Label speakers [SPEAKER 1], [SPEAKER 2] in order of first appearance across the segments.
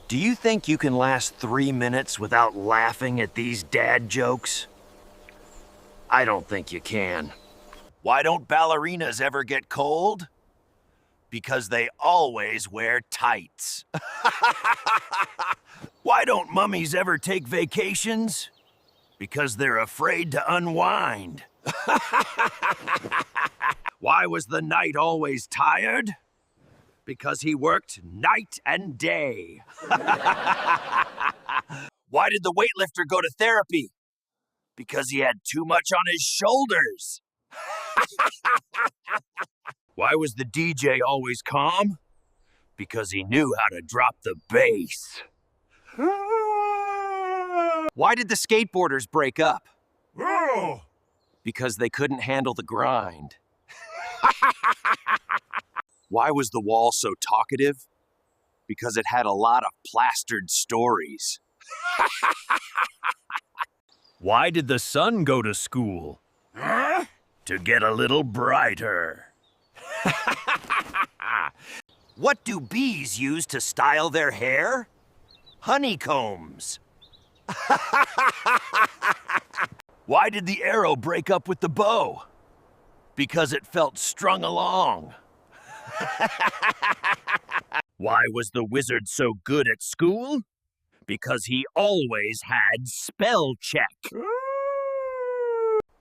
[SPEAKER 1] Do you think you can last 3 minutes without laughing at these dad jokes? I don't think you can. Why don't ballerinas ever get cold? Because they always wear tights. Why don't mummies ever take vacations? Because they're afraid to unwind. Why was the knight always tired? Because he worked night and day. Why did the weightlifter go to therapy? Because he had too much on his shoulders. Why was the DJ always calm? Because he knew how to drop the bass. Why did the skateboarders break up? Because they couldn't handle the grind. Why was the wall so talkative? Because it had a lot of plastered stories. Why did the sun go to school? To get a little brighter. What do bees use to style their hair? Honeycombs. Why did the arrow break up with the bow? Because it felt strung along. Why was the wizard so good at school? Because he always had spell check.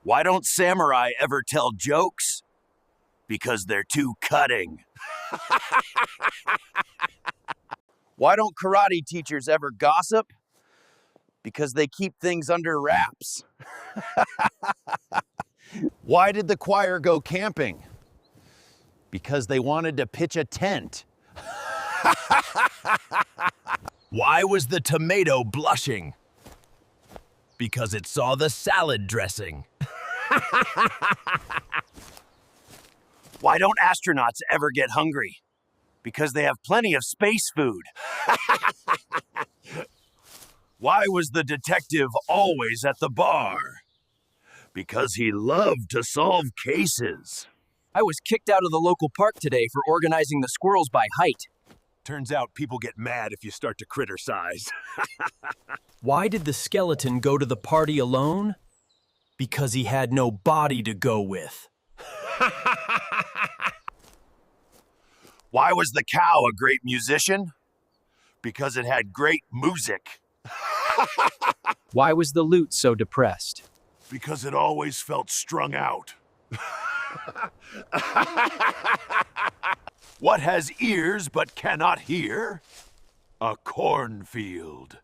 [SPEAKER 1] Why don't samurai ever tell jokes? Because they're too cutting. Why don't karate teachers ever gossip? Because they keep things under wraps. Why did the choir go camping? Because they wanted to pitch a tent. Why was the tomato blushing? Because it saw the salad dressing. Why don't astronauts ever get hungry? Because they have plenty of space food. Why was the detective always at the bar? Because he loved to solve cases.
[SPEAKER 2] I was kicked out of the local park today for organizing the squirrels by height.
[SPEAKER 1] Turns out people get mad if you start to criticize.
[SPEAKER 2] Why did the skeleton go to the party alone? Because he had no body to go with.
[SPEAKER 1] Why was the cow a great musician? Because it had great music.
[SPEAKER 2] Why was the lute so depressed?
[SPEAKER 1] Because it always felt strung out. What has ears but cannot hear? A cornfield.